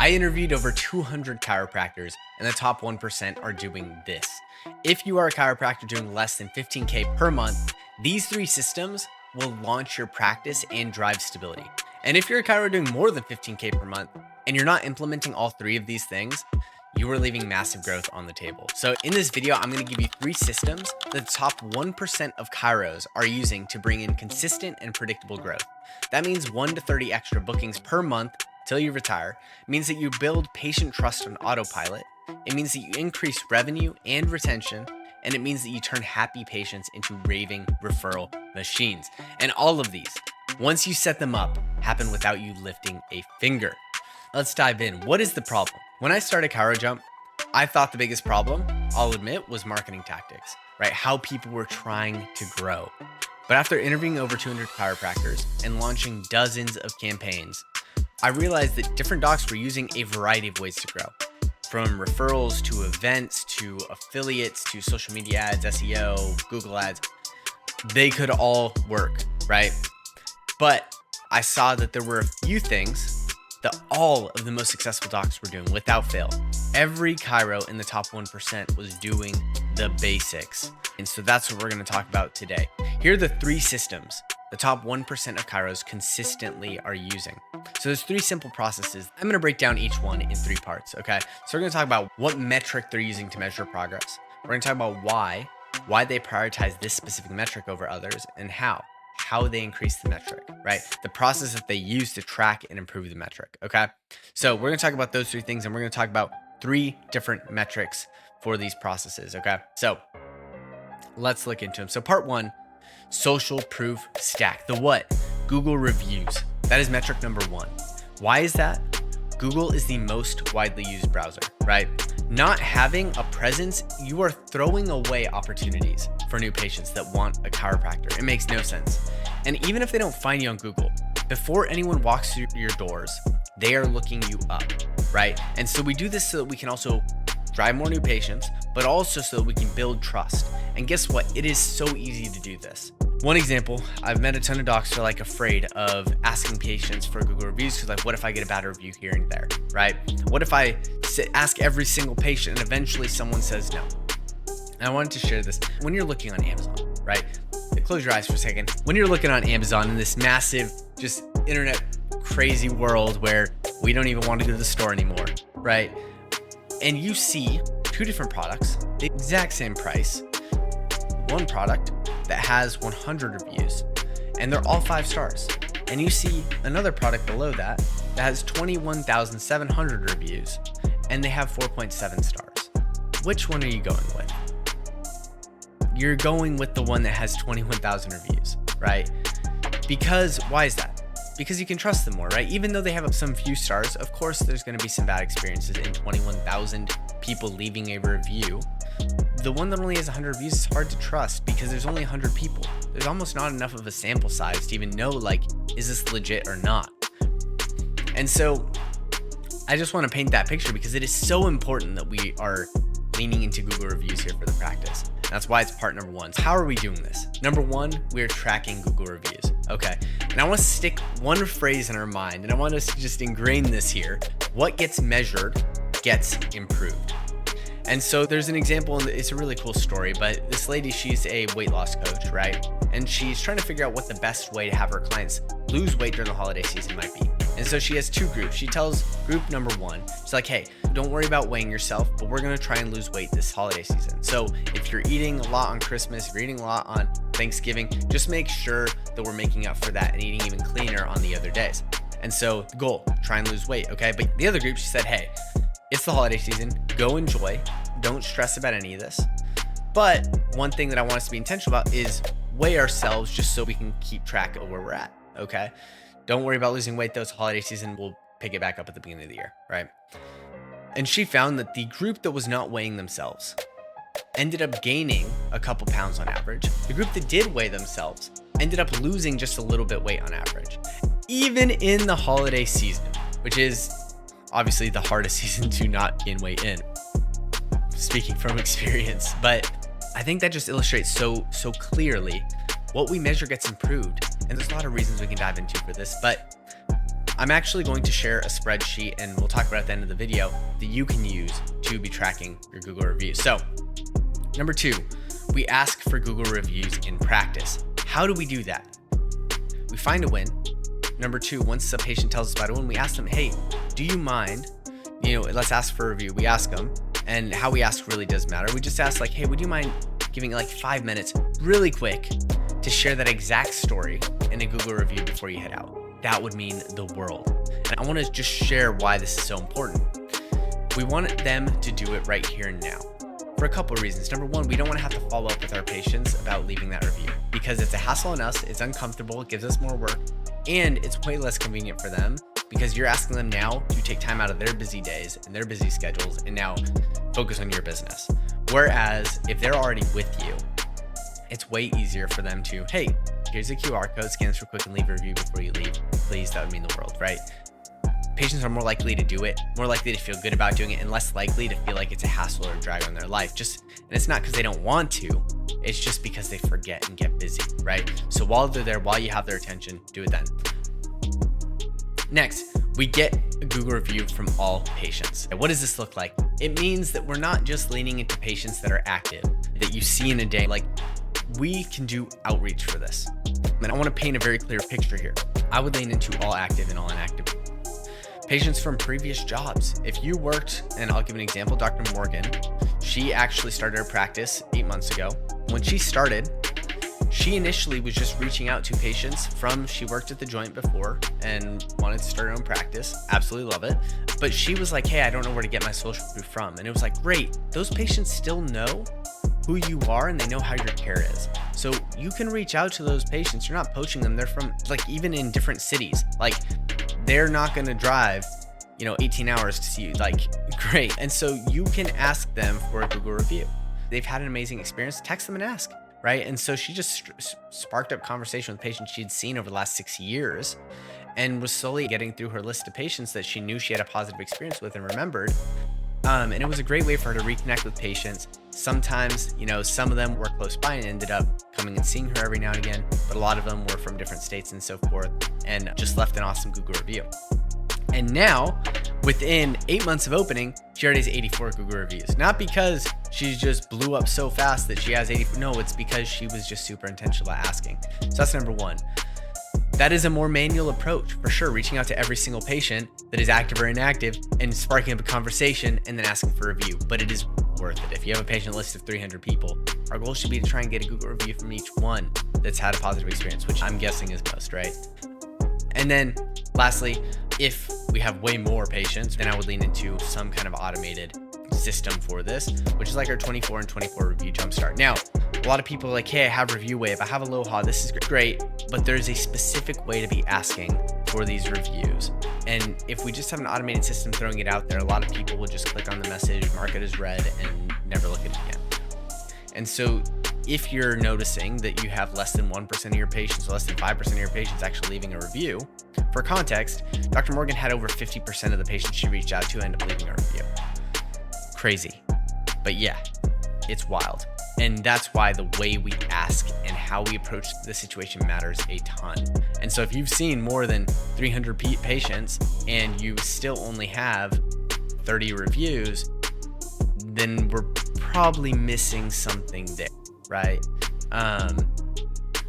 I interviewed over 200 chiropractors, and the top 1% are doing this. If you are a chiropractor doing less than 15K per month, these 3 systems will launch your practice and drive stability. And if you're a chiro doing more than 15K per month and you're not implementing all 3 of these things, you are leaving massive growth on the table. So in this video, I'm going to give you 3 systems that the top 1% of chiros are using to bring in consistent and predictable growth. That means 1 to 30 extra bookings per month till you retire. It means that you build patient trust on autopilot. It means that you increase revenue and retention. And it means that you turn happy patients into raving referral machines. And all of these, once you set them up, happen without you lifting a finger. Let's dive in. What is the problem? When I started ChiroJump, I thought the biggest problem, I'll admit, was marketing tactics, right? How people were trying to grow. But after interviewing over 200 chiropractors and launching dozens of campaigns, I realized that different docs were using a variety of ways to grow. From referrals to events to affiliates to social media ads, SEO, Google ads, they could all work, right? But I saw that there were a few things that all of the most successful docs were doing without fail. Every chiro in the top 1% was doing the basics. And so that's what we're going to talk about today. Here are the 3 systems the top 1% of chiros consistently are using. So there's 3 simple processes. I'm going to break down each one in 3 parts, okay? So we're going to talk about what metric they're using to measure progress. We're going to talk about why they prioritize this specific metric over others, and how they increase the metric, right? The process that they use to track and improve the metric, okay? So we're going to talk about those 3 things, and we're going to talk about 3 different metrics for these processes, okay? So let's look into them. So part 1, social proof stack. The what? Google reviews. That is metric number 1. Why is that? Google is the most widely used browser, right? Not having a presence, you are throwing away opportunities for new patients that want a chiropractor. It makes no sense. And even if they don't find you on Google, before anyone walks through your doors, they are looking you up, right? And so we do this so that we can also drive more new patients, but also so that we can build trust. And guess what? It is so easy to do this. One example, I've met a ton of docs who are afraid of asking patients for Google reviews because what if I get a bad review here and there, right? What if I ask every single patient and eventually someone says no? And I wanted to share this. When you're looking on Amazon, right? Close your eyes for a second. When you're looking on Amazon in this massive, just internet crazy world where we don't even want to go to the store anymore, right? And you see 2 different products, the exact same price, one product that has 100 reviews, and they're all 5 stars. And you see another product below that has 21,700 reviews, and they have 4.7 stars. Which one are you going with? You're going with the one that has 21,000 reviews, right? Because why is that? Because you can trust them more, right? Even though they have some few stars, of course, there's going to be some bad experiences in 21,000 people leaving a review. The one that only has 100 reviews is hard to trust because there's only 100 people. There's almost not enough of a sample size to even know, is this legit or not? And so I just want to paint that picture because it is so important that we are leaning into Google reviews here for the practice. That's why it's part number 1. So how are we doing this? Number 1, we're tracking Google reviews. Okay. And I want to stick one phrase in our mind, and I want us to just ingrain this here. What gets measured gets improved. And so there's an example, and it's a really cool story, but this lady, she's a weight loss coach, right? And she's trying to figure out what the best way to have her clients lose weight during the holiday season might be. And so she has 2 groups. She tells group number 1, she's like, hey, don't worry about weighing yourself, but we're going to try and lose weight this holiday season. So if you're eating a lot on Christmas, if you're eating a lot on Thanksgiving, just make sure that we're making up for that and eating even cleaner on the other days. And so the goal, try and lose weight, okay? But the other group, she said, hey, it's the holiday season, go enjoy, don't stress about any of this. But one thing that I want us to be intentional about is weigh ourselves just so we can keep track of where we're at, okay? Don't worry about losing weight though, it's holiday season, we'll pick it back up at the beginning of the year, right? And she found that the group that was not weighing themselves ended up gaining a couple pounds on average. The group that did weigh themselves ended up losing just a little bit weight on average, even in the holiday season, which is obviously the hardest season to not gain weight in, speaking from experience. But I think that just illustrates so clearly what we measure gets improved. And there's a lot of reasons we can dive into for this, but I'm actually going to share a spreadsheet, and we'll talk about it at the end of the video, that you can use to be tracking your Google reviews. So number 2, we ask for Google reviews in practice. How do we do that? We find a win. Number 2, once a patient tells us about a win, we ask them, hey, do you mind, let's ask for a review. We ask them, and how we ask really does matter. We just ask like, hey, would you mind giving like 5 minutes really quick to share that exact story in a Google review before you head out? That would mean the world. And I want to just share why this is so important. We want them to do it right here and now for a couple of reasons. Number 1, we don't want to have to follow up with our patients about leaving that review because it's a hassle on us, it's uncomfortable, it gives us more work, and it's way less convenient for them because you're asking them now to take time out of their busy days and their busy schedules and now focus on your business. Whereas if they're already with you, it's way easier for them to, hey, here's a QR code, scan this real quick and leave a review before you leave. Please, that would mean the world, right? Patients are more likely to do it, more likely to feel good about doing it, and less likely to feel like it's a hassle or a drag on their life. And it's not because they don't want to, it's just because they forget and get busy, right? So while they're there, while you have their attention, do it then. Next, we get a Google review from all patients. What does this look like? It means that we're not just leaning into patients that are active, that you see in a day. Like, we can do outreach for this. And I want to paint a very clear picture here. I would lean into all active and all inactive patients from previous jobs. If you worked, and I'll give an example, Dr. Morgan, she actually started her practice 8 months ago. When she started, she initially was just reaching out to patients she worked at the Joint before and wanted to start her own practice. Absolutely love it. But she was like, hey, I don't know where to get my social proof from. And it was like, great, those patients still know who you are and they know how your care is. So you can reach out to those patients. You're not poaching them. They're from even in different cities. They're not going to drive, 18 hours to see you. Great. And so you can ask them for a Google review. They've had an amazing experience. Text them and ask, right? And so she just sparked up conversation with patients she'd seen over the last 6 years and was slowly getting through her list of patients that she knew she had a positive experience with and remembered. And it was a great way for her to reconnect with patients. Sometimes, some of them were close by and ended up coming and seeing her every now and again, but a lot of them were from different states and so forth, and just left an awesome Google review. And now, within 8 months of opening, she already has 84 Google reviews. Not because she just blew up so fast that she has 84. No, it's because she was just super intentional about asking. So that's number 1. That is a more manual approach, for sure, reaching out to every single patient that is active or inactive and sparking up a conversation and then asking for a review. But it is worth it. If you have a patient list of 300 people, our goal should be to try and get a Google review from each one that's had a positive experience, which I'm guessing is most, right? And then lastly, if we have way more patients, then I would lean into some kind of automated system for this, which is like our 24 and 24 review jumpstart. Now, a lot of people are like, hey, I have Review Wave, I have Aloha, this is great, but there's a specific way to be asking for these reviews. And if we just have an automated system throwing it out there, a lot of people will just click on the message, mark it as read, and never look at it again. And so if you're noticing that you have less than 1% of your patients, or less than 5% of your patients actually leaving a review, for context, Dr. Morgan had over 50% of the patients she reached out to end up leaving a review. Crazy. But yeah, it's wild. And that's why the way we ask and how we approach the situation matters a ton. And so if you've seen more than 300 patients and you still only have 30 reviews, then we're probably missing something there, right?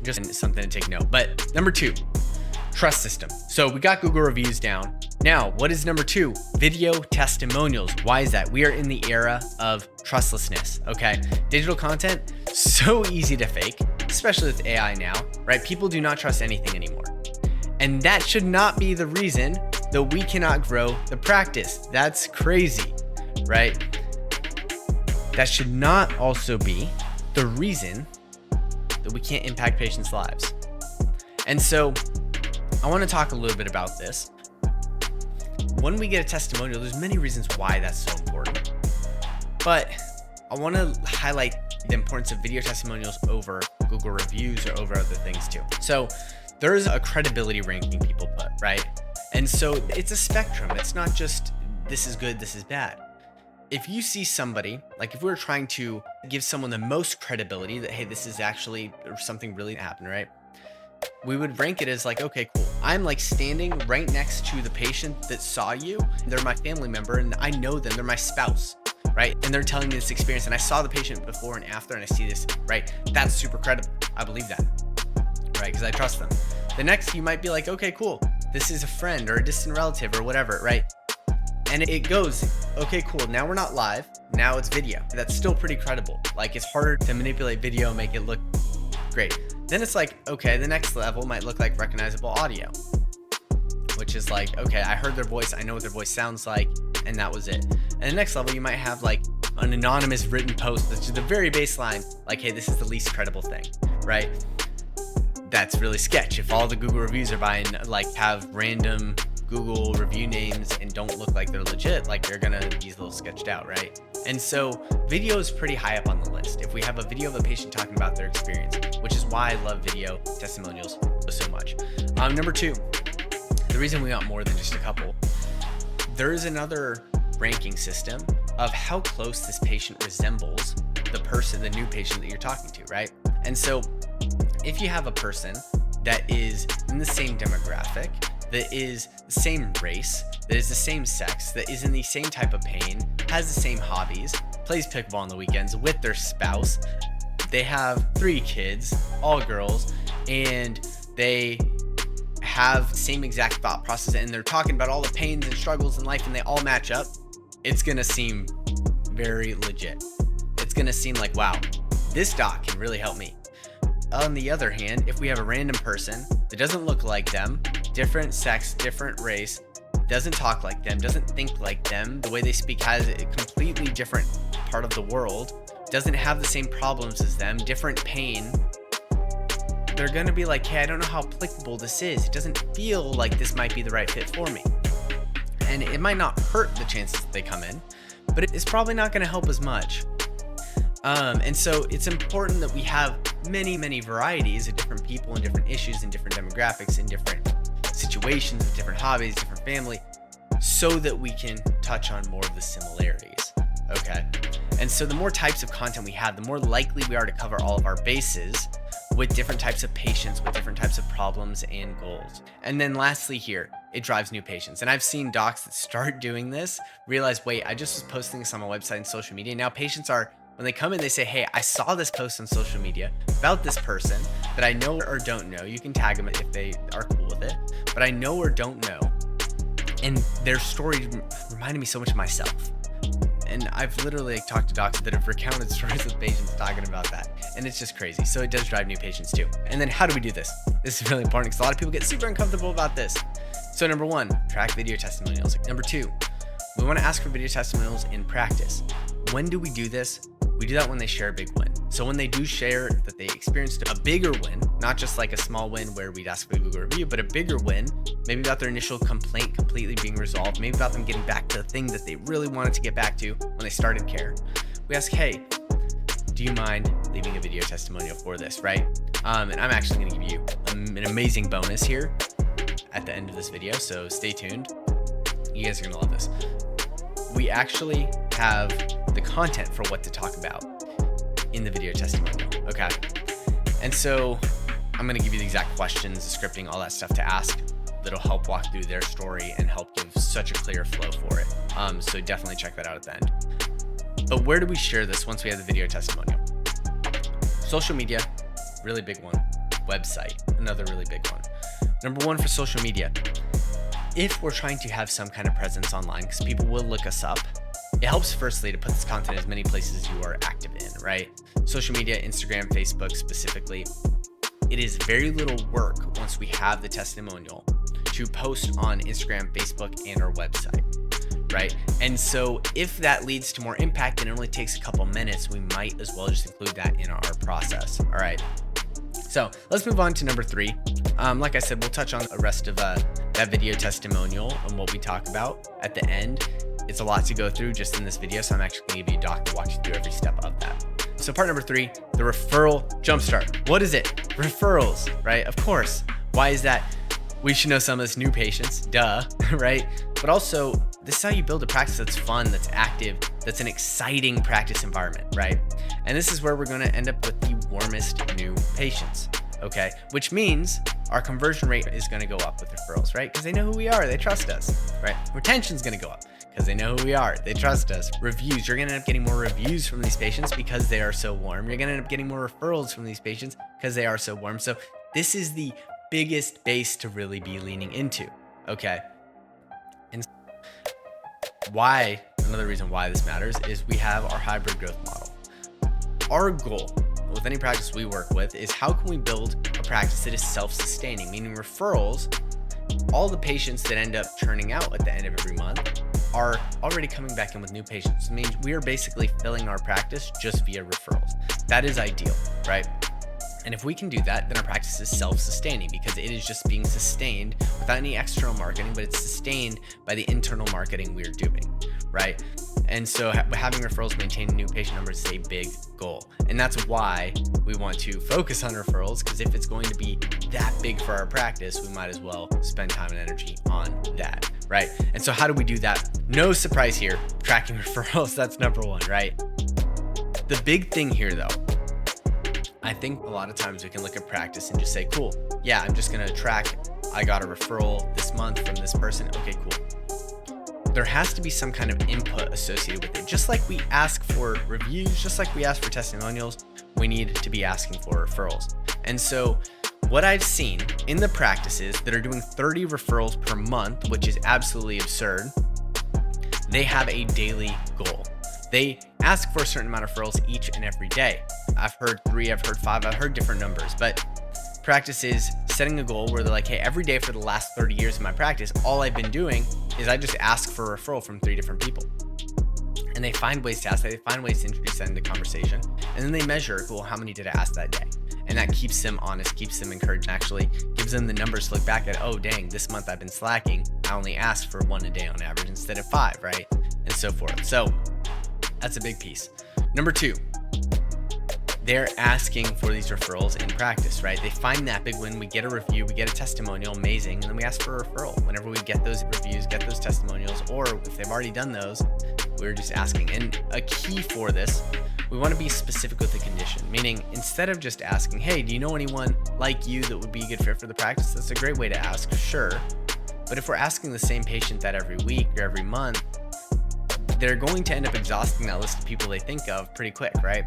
Just something to take note. But number 2, trust system. So we got Google reviews down. Now, what is number 2? Video testimonials. Why is that? We are in the era of trustlessness, okay? Digital content, so easy to fake, especially with AI now, right? People do not trust anything anymore. And that should not be the reason that we cannot grow the practice. That's crazy, right? That should not also be the reason that we can't impact patients' lives. And so I want to talk a little bit about this. When we get a testimonial, there's many reasons why that's so important. But I want to highlight the importance of video testimonials over Google reviews or over other things too. So there's a credibility ranking people put, right? And so it's a spectrum. It's not just this is good, this is bad. If you see somebody, like if we were trying to give someone the most credibility that, hey, this is actually something really happened, right? We would rank it as like, okay, cool. I'm like standing right next to the patient that saw you. They're my family member and I know them, they're my spouse, right? And they're telling me this experience and I saw the patient before and after and I see this, right? That's super credible. I believe that, right? Because I trust them. The next, you might be like, okay, cool. This is a friend or a distant relative or whatever, right? And it goes, okay, cool. Now we're not live. Now it's video. That's still pretty credible. Like it's harder to manipulate video and make it look great. Then it's like, okay, the next level might look like recognizable audio, which is like, okay, I heard their voice. I know what their voice sounds like. And that was it. And the next level, you might have like an anonymous written post that's the very baseline. Like, hey, this is the least credible thing, right? That's really sketch. If all the Google reviews are buying, like have random Google review names and don't look like they're legit, like they're gonna be a little sketched out, right? And so video is pretty high up on the list. If we have a video of a patient talking about their experience, which is why I love video testimonials so much. Number 2, the reason we got more than just a couple, there's another ranking system of how close this patient resembles the person, the new patient that you're talking to, right? And so if you have a person that is in the same demographic, that is the same race, that is the same sex, that is in the same type of pain, has the same hobbies, plays pickleball on the weekends with their spouse, they have 3 kids, all girls, and they have the same exact thought process and they're talking about all the pains and struggles in life and they all match up, it's gonna seem very legit. It's gonna seem like, wow, this doc can really help me. On the other hand, if we have a random person that doesn't look like them, different sex, different race, doesn't talk like them, doesn't think like them, the way they speak has a completely different part of the world, doesn't have the same problems as them, different pain, they're gonna be like, hey, I don't know how applicable this is. It doesn't feel like this might be the right fit for me. And it might not hurt the chances that they come in, but it's probably not gonna help as much. And so it's important that we have many varieties of different people and different issues and different demographics and different situations, different hobbies, different family, so that we can touch on more of the similarities. Okay. And so the more types of content we have, the more likely we are to cover all of our bases with different types of patients, with different types of problems and goals. And then lastly here, it drives new patients. And I've seen docs that start doing this, realize, wait, I just was posting this on my website and social media. Now patients are, when they come in, they say, hey, I saw this post on social media about this person that I know or don't know. You can tag them if they are cool with it, but I know or don't know. And their story reminded me so much of myself. And I've literally talked to docs that have recounted stories of patients talking about that. And it's just crazy. So it does drive new patients too. And then how do we do this? This is really important because a lot of people get super uncomfortable about this. So number 1, track video testimonials. Number 2, we want to ask for video testimonials in practice. When do we do this? We do that when they share a big win. So when they do share that they experienced a bigger win, not just like a small win where we'd ask for a Google review, but a bigger win, maybe about their initial complaint completely being resolved, maybe about them getting back to the thing that they really wanted to get back to when they started care. We ask, hey, do you mind leaving a video testimonial for this, right? And I'm actually gonna give you an amazing bonus here at the end of this video, so stay tuned. You guys are gonna love this. We actually have the content for what to talk about in the video testimonial, okay? And so I'm gonna give you the exact questions, the scripting, all that stuff to ask that'll help walk through their story and help give such a clear flow for it. So definitely check that out at the end. But where do we share this once we have the video testimonial? Social media, really big one. Website, another really big one. Number 1 for social media. If we're trying to have some kind of presence online, because people will look us up, it helps firstly to put this content in as many places as you are active in, right? Social media, Instagram, Facebook specifically. It is very little work once we have the testimonial to post on Instagram, Facebook, and our website, right? And so if that leads to more impact and it only takes a couple minutes, we might as well just include that in our process, all right? So let's move on to number 3. Like I said, we'll touch on the rest of that video testimonial and what we talk about at the end. It's a lot to go through just in this video, so I'm actually gonna give you a doc to walk you through every step of that. So part number 3, the referral jumpstart. What is it? Referrals, right? Of course. Why is that? We should know some of this new patients, duh, right? But also, this is how you build a practice that's fun, that's active, that's an exciting practice environment, right? And this is where we're gonna end up with the warmest new patients, okay? Which means our conversion rate is going to go up with referrals, right? Because they know who we are, they trust us, right? Retention's going to go up because they know who we are, they trust us. Reviews, you're going to end up getting more reviews from these patients because they are so warm. You're going to end up getting more referrals from these patients because they are so warm. So this is the biggest base to really be leaning into, okay? And why, another reason why this matters is we have our hybrid growth model. Our goal with any practice we work with is how can we build a practice that is self-sustaining, meaning referrals, all the patients that end up churning out at the end of every month are already coming back in with new patients. It means we are basically filling our practice just via referrals. That is ideal, right? And if we can do that, then our practice is self-sustaining because it is just being sustained without any external marketing, but it's sustained by the internal marketing we're doing, right? And so having referrals, maintaining new patient numbers is a big goal. And that's why we want to focus on referrals, because if it's going to be that big for our practice, we might as well spend time and energy on that, right? And so how do we do that? No surprise here, tracking referrals, that's number one, right? The big thing here though, I think a lot of times we can look at practice and just say, cool, yeah, I'm just gonna track, I got a referral this month from this person, okay, cool. There has to be some kind of input associated with it. Just like we ask for reviews, just like we ask for testimonials, we need to be asking for referrals. And so what I've seen in the practices that are doing 30 referrals per month, which is absolutely absurd, they have a daily goal. They ask for a certain amount of referrals each and every day. I've heard 3, I've heard 5, I've heard different numbers, but practice is setting a goal where they're like, hey, every day for the last 30 years of my practice, all I've been doing is I just ask for a referral from 3 different people. And they find ways to ask that, they find ways to introduce that into conversation. And then they measure, well, how many did I ask that day? And that keeps them honest, keeps them encouraged, and actually gives them the numbers to look back at, oh, dang, this month I've been slacking. I only asked for 1 a day on average instead of 5, right? And so forth. So that's a big piece. Number 2, they're asking for these referrals in practice, right? They find that big win. We get a review, we get a testimonial, amazing. And then we ask for a referral. Whenever we get those reviews, get those testimonials, or if they've already done those, we're just asking. And a key for this, we want to be specific with the condition, meaning instead of just asking, hey, do you know anyone like you that would be a good fit for the practice? That's a great way to ask, sure. But if we're asking the same patient that every week or every month, they're going to end up exhausting that list of people they think of pretty quick, right?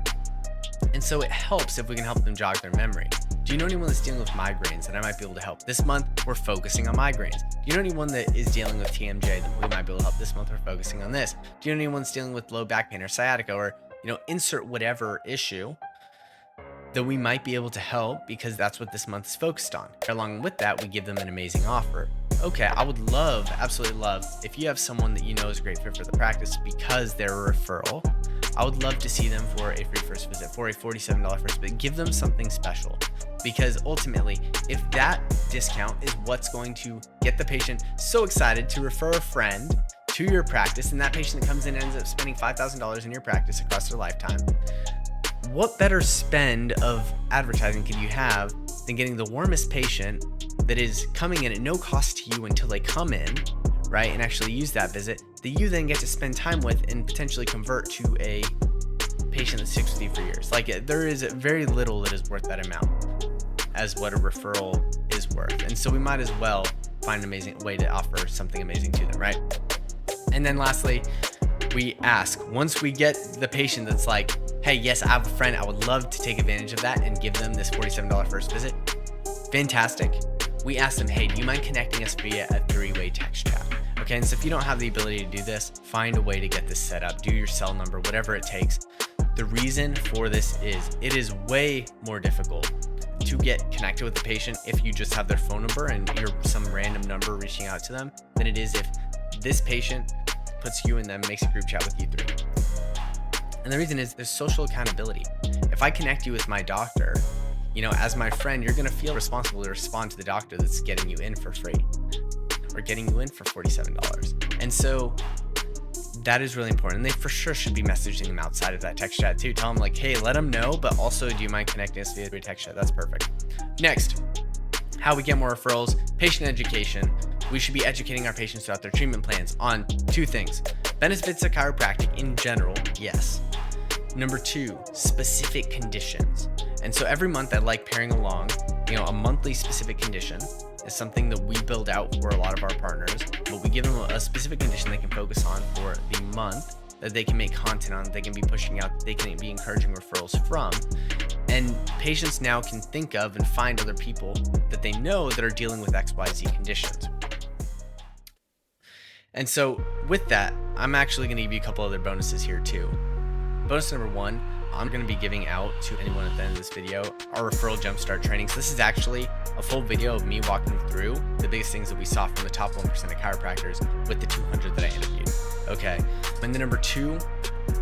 And so it helps if we can help them jog their memory. Do you know anyone that's dealing with migraines that I might be able to help? This month, we're focusing on migraines. Do you know anyone that is dealing with TMJ that we might be able to help? This month, we're focusing on this. Do you know anyone that's dealing with low back pain or sciatica, or, insert whatever issue that we might be able to help, because that's what this month is focused on. Along with that, we give them an amazing offer. Okay, I would love, absolutely love, if you have someone that you know is a great fit for the practice because they're a referral, I would love to see them for a free first visit, for a $47 first visit. Give them something special, because ultimately, if that discount is what's going to get the patient so excited to refer a friend to your practice, and that patient that comes in ends up spending $5,000 in your practice across their lifetime, what better spend of advertising could you have than getting the warmest patient that is coming in at no cost to you until they come in, right, and actually use that visit, that you then get to spend time with and potentially convert to a patient that sticks with you for years. Like, there is very little that is worth that amount as what a referral is worth. And so we might as well find an amazing way to offer something amazing to them, right? And then lastly, we ask, once we get the patient that's like, hey, yes, I have a friend, I would love to take advantage of that and give them this $47 first visit. Fantastic. We ask them, hey, do you mind connecting us via a 3-way text chat? Okay, and so if you don't have the ability to do this, find a way to get this set up. Do your cell number, whatever it takes. The reason for this is it is way more difficult to get connected with the patient if you just have their phone number and you're some random number reaching out to them than it is if this patient puts you in them, makes a group chat with you 3. And the reason is there's social accountability. If I connect you with my doctor, as my friend, you're going to feel responsible to respond to the doctor that's getting you in for free or getting you in for $47. And so that is really important. And they for sure should be messaging them outside of that text chat too. Tell them like, hey, let them know, but also, do you mind connecting us via text chat? That's perfect. Next, how we get more referrals, patient education. We should be educating our patients throughout their treatment plans on 2 things. Benefits of chiropractic in general, yes. Number 2, specific conditions. And so every month I like pairing along a monthly specific condition is something that we build out for a lot of our partners, but we give them a specific condition they can focus on for the month that they can make content on, they can be pushing out, they can be encouraging referrals from. And patients now can think of and find other people that they know that are dealing with XYZ conditions. And so with that, I'm actually going to give you a couple other bonuses here too. Bonus number 1, I'm going to be giving out to anyone at the end of this video our referral jumpstart training. So this is actually a full video of me walking through the biggest things that we saw from the top 1% of chiropractors with the 200 that I interviewed. Okay. And then number 2,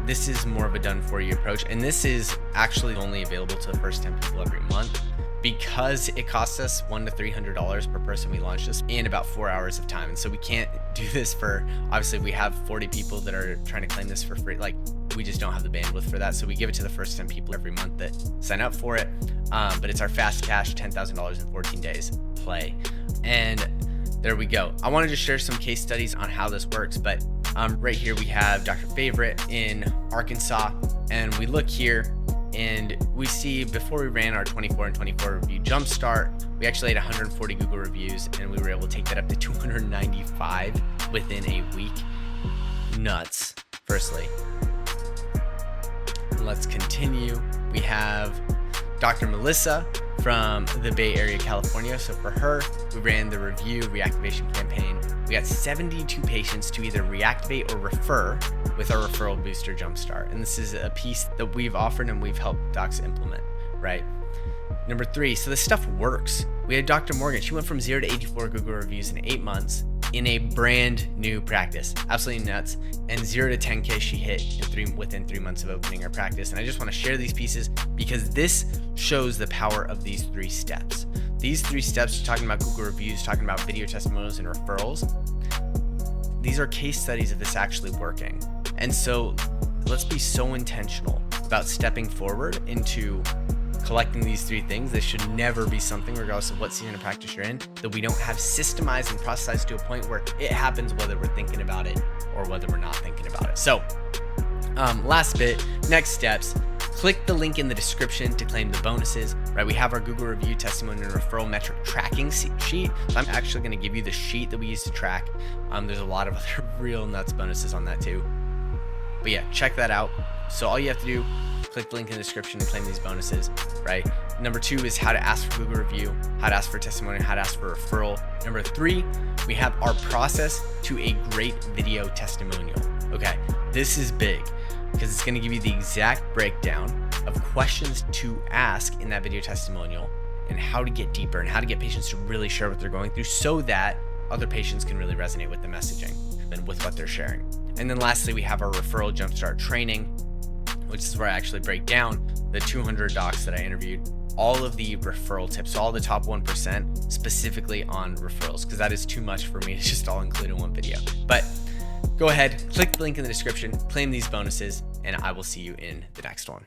this is more of a done for you approach. And this is actually only available to the first 10 people every month because it costs us $100 to $300 per person. We launched this in about 4 hours of time. And so we can't do this for, obviously we have 40 people that are trying to claim this for free. Like, we just don't have the bandwidth for that. So we give it to the first 10 people every month that sign up for it. But it's our fast cash, $10,000 in 14 days play. And there we go. I wanted to share some case studies on how this works, but right here we have Dr. Favorite in Arkansas, and we look here and we see before we ran our 24 and 24 review jumpstart, we actually had 140 Google reviews, and we were able to take that up to 295 within a week. Nuts, firstly. Let's continue. We have Dr. Melissa from the Bay Area, California. So for her, we ran the review reactivation campaign. We got 72 patients to either reactivate or refer with our referral booster jumpstart. And this is a piece that we've offered and we've helped docs implement, right? Number 3, so this stuff works. We had Dr. Morgan. She went from 0 to 84 Google reviews in 8 months in a brand new practice. Absolutely nuts. And 0 to 10K she hit within 3 months of opening her practice. And I just want to share these pieces because this shows the power of these 3 steps. These 3 steps, talking about Google reviews, talking about video testimonials and referrals, these are case studies of this actually working. And so let's be so intentional about stepping forward into collecting these 3 things. This should never be something, regardless of what season of practice you're in, that we don't have systemized and processed to a point where it happens whether we're thinking about it or whether we're not thinking about it. So last bit, next steps, click the link in the description to claim the bonuses, right? We have our Google review, testimony, and referral metric tracking sheet. So I'm actually going to give you the sheet that we use to track. There's a lot of other real nuts bonuses on that too. But yeah, check that out. So all you have to do, click the link in the description to claim these bonuses, right? Number 2 is how to ask for Google review, how to ask for testimony, how to ask for referral. Number 3, we have our process to a great video testimonial. Okay, this is big because it's going to give you the exact breakdown of questions to ask in that video testimonial and how to get deeper and how to get patients to really share what they're going through so that other patients can really resonate with the messaging and with what they're sharing. And then lastly, we have our referral jumpstart training, which is where I actually break down the 200 docs that I interviewed, all of the referral tips, all the top 1% specifically on referrals, because that is too much for me to just all include in one video. But go ahead, click the link in the description, claim these bonuses, and I will see you in the next one.